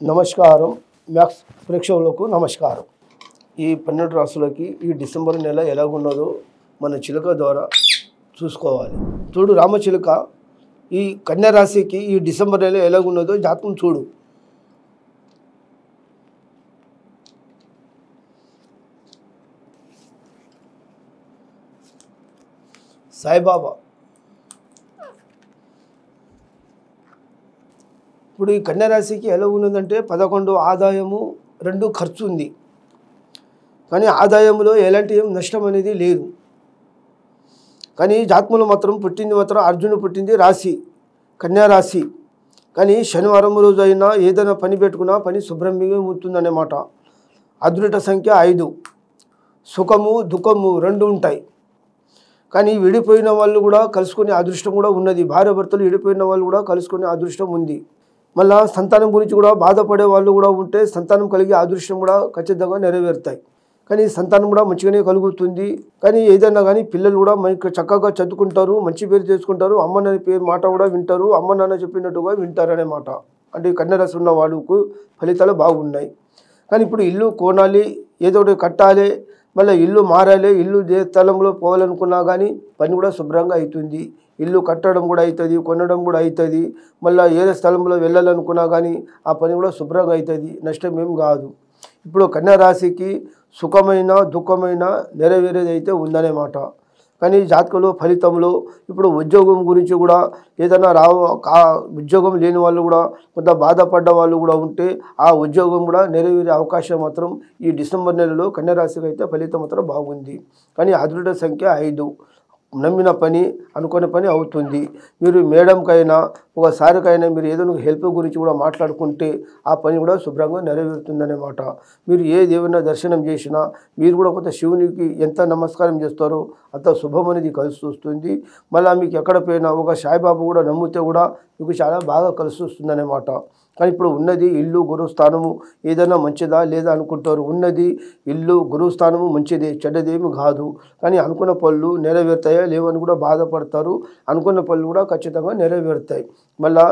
నమస్కారం. మ్యాక్స్ ప్రేక్షకులకు నమస్కారం. ఈ 12 రాశులకి ఈ డిసెంబర్ నెల ఎలాగున్నదో మన చిలుక ద్వారా చూసుకోవాలి. చూడు రామచిలుక, ఈ కన్యా రాశికి ఈ డిసెంబర్ నెల ఎలాగున్నదో జాతకం చూడు. సాయిబాబా. ఇప్పుడు ఈ కన్యా రాశికి ఎలా ఉన్నదంటే 11 ఆదాయము, 2 ఖర్చు ఉంది. కానీ ఆదాయంలో ఎలాంటి నష్టం అనేది లేదు. కానీ జాతకంలో మాత్రం పుట్టింది మాత్రం అర్జునుడు పుట్టింది రాశి కన్యా రాశి. కానీ శనివారం రోజు అయినా ఏదైనా పని పెట్టుకున్నా పని శుభ్రంగా ఉంటుందన్నమాట. అదృష్ట సంఖ్య 5. సుఖము దుఃఖము 2 ఉంటాయి. కానీ విడిపోయిన వాళ్ళు కూడా కలుసుకునే అదృష్టం కూడా ఉన్నది. భార్య భర్తలు విడిపోయిన వాళ్ళు కూడా కలుసుకునే అదృష్టం ఉంది. మళ్ళా సంతానం గురించి కూడా బాధపడే వాళ్ళు కూడా ఉంటే సంతానం కలిగే అదృష్టం కూడా ఖచ్చితంగా నెరవేరుతాయి. కానీ సంతానం కూడా మంచిగానే కలుగుతుంది. కానీ ఏదైనా కానీ పిల్లలు కూడా మనకి చక్కగా చదువుకుంటారు, మంచి పేరు చేసుకుంటారు, అమ్మ నాన్న పేరు మాట కూడా వింటారు, అమ్మ నాన్న చెప్పినట్టుగా వింటారనే మాట. అంటే కన్యా రాశి ఉన్న వాళ్ళకు ఫలితాలు బాగున్నాయి. కానీ ఇప్పుడు ఇల్లు కొనాలి, ఏదో ఒకటి కట్టాలి, మళ్ళీ ఇల్లు మారాలి, ఇల్లు స్థలంలో పోవాలనుకున్నా కానీ పని కూడా శుభ్రంగా అవుతుంది. ఇల్లు కట్టడం కూడా అవుతుంది, కొనడం కూడా అవుతుంది. మళ్ళీ ఏదో స్థలంలో వెళ్ళాలనుకున్నా కానీ ఆ పని కూడా శుభ్రంగా అవుతుంది, నష్టం ఏం కాదు. ఇప్పుడు కన్యా రాశికి సుఖమైన దుఃఖమైన నెరవేరేది అయితే ఉందనేమాట. కానీ జాతకంలో ఫలితంలో ఇప్పుడు ఉద్యోగం గురించి కూడా ఏదైనా ఉద్యోగం లేని వాళ్ళు కూడా కొంత బాధపడ్డ వాళ్ళు కూడా ఉంటే ఆ ఉద్యోగం కూడా నెరవేరే అవకాశం మాత్రం ఈ డిసెంబర్ నెలలో కన్యా రాశికి అయితే ఫలితం మాత్రం బాగుంది. కానీ అదృష్ట సంఖ్య 5. నమ్మిన పని అనుకునే పని అవుతుంది. మీరు మేడంకైనా ఒకసారికైనా మీరు ఏదైనా హెల్ప్ గురించి కూడా మాట్లాడుకుంటే ఆ పని కూడా శుభ్రంగా నెరవేరుతుందన్నమాట. మీరు ఏ దేవుని దర్శనం చేసినా మీరు కూడా కొంత శివునికి ఎంత నమస్కారం చేస్తారో అంత శుభం అనేది కలిసి వస్తుంది. మళ్ళీ మీకు ఎక్కడ పోయినా ఒక సాయిబాబా కూడా నమ్మితే కూడా మీకు చాలా బాగా కలిసి వస్తుందన్నమాట. కానీ ఇప్పుడు ఉన్నది ఇల్లు గురుస్థానము ఏదైనా మంచిదా లేదా అనుకుంటారు. ఉన్నది ఇల్లు గురుస్థానము మంచిదే, చెడ్డదేమి కాదు. కానీ అనుకున్న పనులు నెరవేరుతాయా లేవని కూడా బాధపడతారు. అనుకున్న పనులు కూడా ఖచ్చితంగా నెరవేరుతాయి. మళ్ళా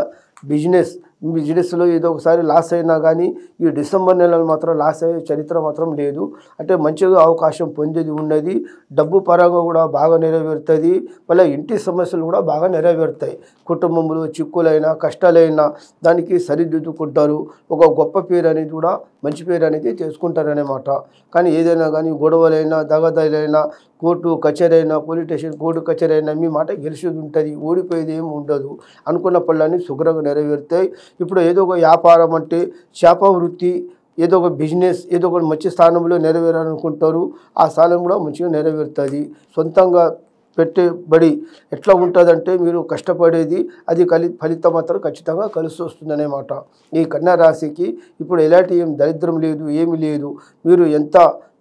బిజినెస్లో ఏదో ఒకసారి లాస్ అయినా కానీ ఈ డిసెంబర్ నెలలో మాత్రం లాస్ అయ్యే చరిత్ర మాత్రం లేదు. అంటే మంచిగా అవకాశం పొందేది ఉన్నది. డబ్బు పరంగా కూడా బాగా నెరవేరుతుంది. మళ్ళీ ఇంటి సమస్యలు కూడా బాగా నెరవేరుతాయి. కుటుంబంలో చిక్కులైనా కష్టాలైనా దానికి సరిదిద్దుకుంటారు. ఒక గొప్ప పేరు అనేది కూడా మంచి పేరు అనేది చేసుకుంటారన్నమాట. కానీ ఏదైనా కానీ గొడవలైనా దగదలైనా కోర్టు కచేరీ అయినా పోలీస్ స్టేషన్ కోర్టు కచేరీ అయినా మీ మాట గెలిచేది ఉంటుంది, ఓడిపోయేది ఏమి ఉండదు. అనుకున్న పనులన్నీ శుభ్రంగా నెరవేరుతాయి. ఇప్పుడు ఏదో ఒక వ్యాపారం అంటే చేప వృత్తి, ఏదో ఒక బిజినెస్ ఏదో ఒక మంచి స్థానంలో నెరవేరాలనుకుంటారు. ఆ స్థానం కూడా మంచిగా నెరవేరుతుంది. సొంతంగా పెట్టుబడి ఎట్లా ఉంటుందంటే మీరు కష్టపడేది అది ఫలితం మాత్రం ఖచ్చితంగా కలిసి వస్తుందనేమాట. ఈ కన్యా రాశికి ఇప్పుడు ఎలాంటి దరిద్రం లేదు, ఏమి లేదు.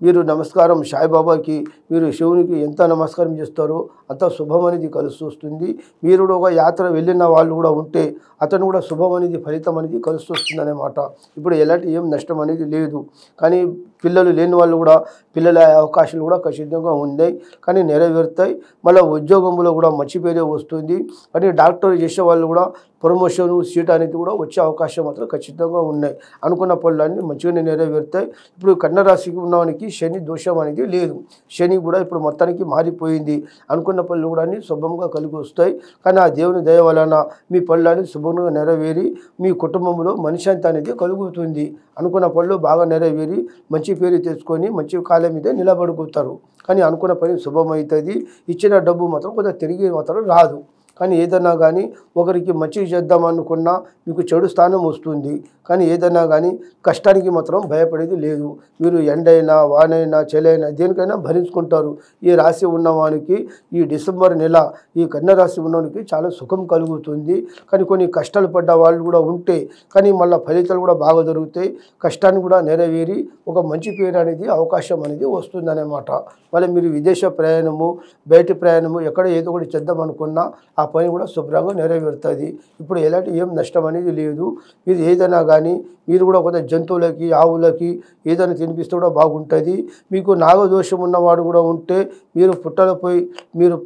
మీరు నమస్కారం సాయిబాబాకి మీరు శివునికి ఎంత నమస్కారం చేస్తారో అంత శుభం అనేది కలిసి వస్తుంది. మీరు ఒక యాత్ర వెళ్ళిన వాళ్ళు కూడా ఉంటే అతను కూడా శుభం అనేది ఫలితం అనేది కలిసి వస్తుందన్నమాట. ఇప్పుడు ఎలాంటి నష్టం అనేది లేదు. కానీ పిల్లలు లేని వాళ్ళు కూడా పిల్లల అవకాశాలు కూడా ఖచ్చితంగా ఉన్నాయి. కానీ నెరవేరుతాయి. మళ్ళీ ఉద్యోగంలో కూడా మంచి పేరే వస్తుంది. కానీ డాక్టర్ చేసే వాళ్ళు కూడా ప్రమోషన్ సీట్ అనేది కూడా వచ్చే అవకాశం మాత్రం ఖచ్చితంగా ఉన్నాయి. అనుకున్న పనులన్నీ మంచిగానే నెరవేరుతాయి. ఇప్పుడు కన్యా రాశికి ఉన్నవానికి శని దోషం అనేది లేదు. శని కూడా ఇప్పుడు మొత్తానికి మారిపోయింది. అనుకున్న పనులు కూడా అన్నీ శుభంగా కలిగి వస్తాయి. కానీ ఆ దేవుని దయ వలన మీ పనులన్నీ శుభంగా నెరవేరి మీ కుటుంబంలో మనశ్శాంతి అనేది కలుగుతుంది. అనుకున్న పనులు బాగా నెరవేరి మంచి పేరు తెచ్చుకొని మంచి కాలం మీద నిలబడుకుంటారు. కానీ అనుకున్న పని శుభమవుతుంది. ఇచ్చిన డబ్బు మాత్రం కొంచెం తిరిగి మాత్రం రాదు. కానీ ఏదైనా కానీ ఒకరికి మంచి చేద్దాం అనుకున్నా మీకు చెడు స్థానం వస్తుంది. కానీ ఏదైనా కానీ కష్టానికి మాత్రం భయపడేది లేదు. మీరు ఎండైనా వానైనా చలైనా దేనికైనా భరించుకుంటారు. ఈ రాశి ఉన్నవానికి ఈ డిసెంబర్ నెల ఈ కన్యా రాశి ఉన్నవానికి చాలా సుఖం కలుగుతుంది. కానీ కొన్ని కష్టాలు పడ్డ వాళ్ళు కూడా ఉంటే కానీ మళ్ళీ ఫలితాలు కూడా బాగా జరుగుతాయి. కష్టాన్ని కూడా నెరవేరి ఒక మంచి పేరు అనేది అవకాశం అనేది వస్తుందన్నమాట. మళ్ళీ మీరు విదేశ ప్రయాణము బయటి ప్రయాణము ఎక్కడ ఏదో ఒకటి చేద్దాం అనుకున్నా ఆ ఆ పని కూడా శుభ్రంగా నెరవేరుతుంది. ఇప్పుడు ఎలాంటి ఏం నష్టం అనేది లేదు. మీరు ఏదైనా కానీ మీరు కూడా కొంత జంతువులకి, ఆవులకి ఏదైనా తినిపిస్తే కూడా బాగుంటుంది. మీకు నాగదోషం ఉన్నవాడు కూడా ఉంటే మీరు పుట్టలపై మీరు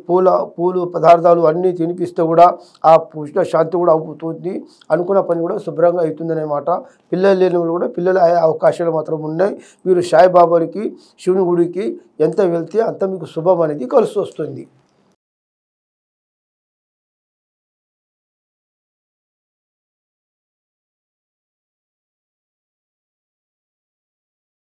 పూలు పదార్థాలు అన్నీ తినిపిస్తే కూడా ఆ పుష్ట శాంతి కూడా అవుతుంది. అనుకున్న పని కూడా శుభ్రంగా అవుతుందన్నమాట. పిల్లలు లేని వాళ్ళు కూడా పిల్లలు అయ్యే అవకాశాలు మాత్రం ఉన్నాయి. మీరు సాయిబాబాకి, శివుని గుడికి ఎంత వెళ్తే అంత మీకు శుభం అనేది కలిసి వస్తుంది.